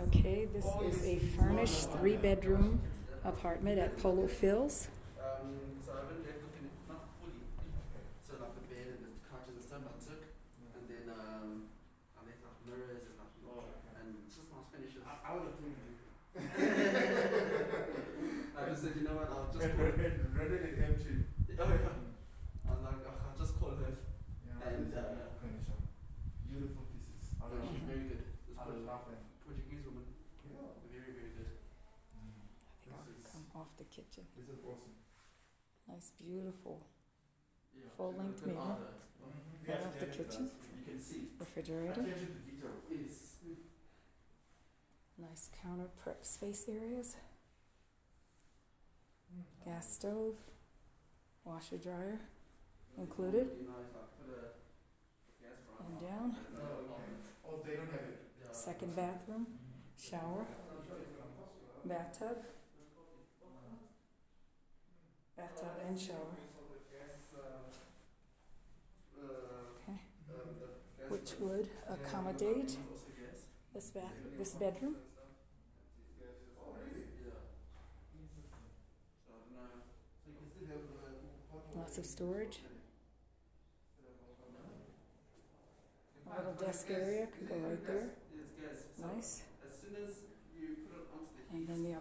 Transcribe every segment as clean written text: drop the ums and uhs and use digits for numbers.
Okay, this is a furnished 3-bedroom apartment at Polo Fields. So I haven't left it not fully. So like the bed and the couch and the stuff I took, and then I left like mirrors and like and just nice finishes. I would have told you. I just said, you know what, I'll just And call. rather than empty. Oh yeah. I was like, oh, I'll just call her. Yeah, And, condition. Beautiful pieces. I Yeah, she's very good. This I love them. Portuguese woman, Yeah. very very good. I think I'll come off the kitchen. This is awesome. Nice, beautiful Yeah, full-length good mirror. order. Right off the kitchen. You can see. Refrigerator. Attention to detail. Yes. Nice counter prep space areas. Gas stove. Washer dryer included. You know, if I put a gas burner And on, down. then Oh, they don't have it. yeah. Second bathroom. Shower. Bathtub. Bathtub and shower. Okay. Which would accommodate this bedroom. Oh, really? So you can still have hot Lots of storage. A little desk area could go right there. Yes, gas. So Nice. as soon as you put it onto the heat, And then the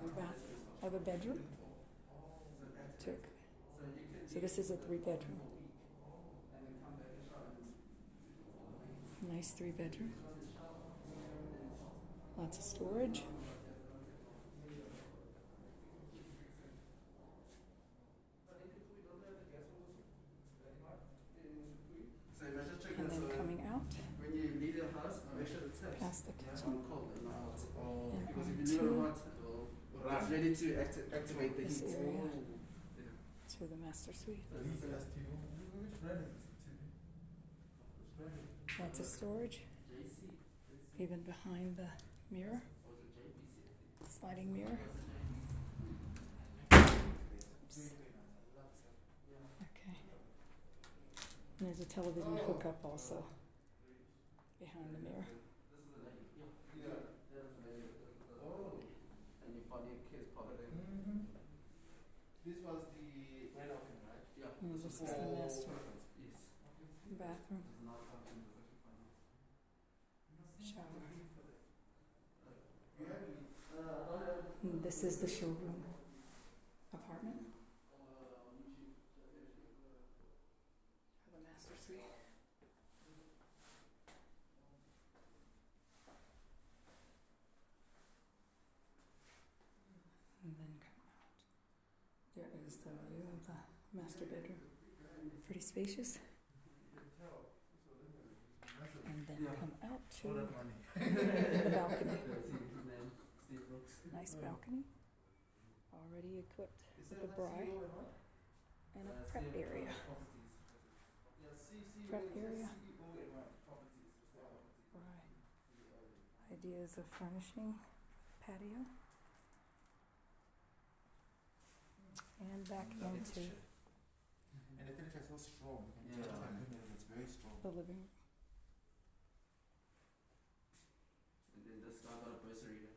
other bedroom. Took. so you can So this is a 3-bedroom. and then come back and shower. Nice 3-bedroom. Lots of storage. So imagine checking And this. then coming out When you leave your house, make sure the taps past the are kitchen on cold and not hot. Oh, and Because if you leave it onto hot, it's ready to activate the this heat. area. Yeah. to the master suite. So this is Which brand is this TV? Which brand is it? Lots of storage. JC. Even behind the mirror. Or is it JBC? Sliding mirror. Okay. And there's a television hookup also behind the mirror. This is a lady. Yeah. Yeah. There's a lady. Oh. And you find your kids part of it. This was the grand opening, right? Yeah. And this is the master Yes. bathroom. There's another function that's actually fine. Shower. You have it. And this is the showroom apartment for the master suite. And then come out. There is the view of the master bedroom. Pretty spacious. And then come out to All that money. the balcony. See his name, Steve Brooks. Nice balcony. Already equipped Is with that a braai CEO or what? and a prep CEO area. Properties. Yeah, CEO Prep is area. CEO and what? Properties. Right. Ideas of furnishing patio. And back into And the finish is so strong. You can Yeah. just like look at it, it's very strong. the living room. And then this guy got a bursary.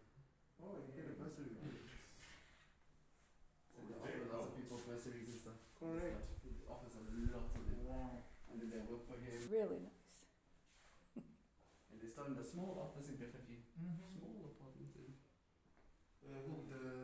Oh, you get a bursary. So they offer lots of people bursaries and stuff. Correct. He offers a lot of them. Wow. And then they work for him. Really nice. And they start in a small office in Bedfordview. Mm-hmm. Small apartment. The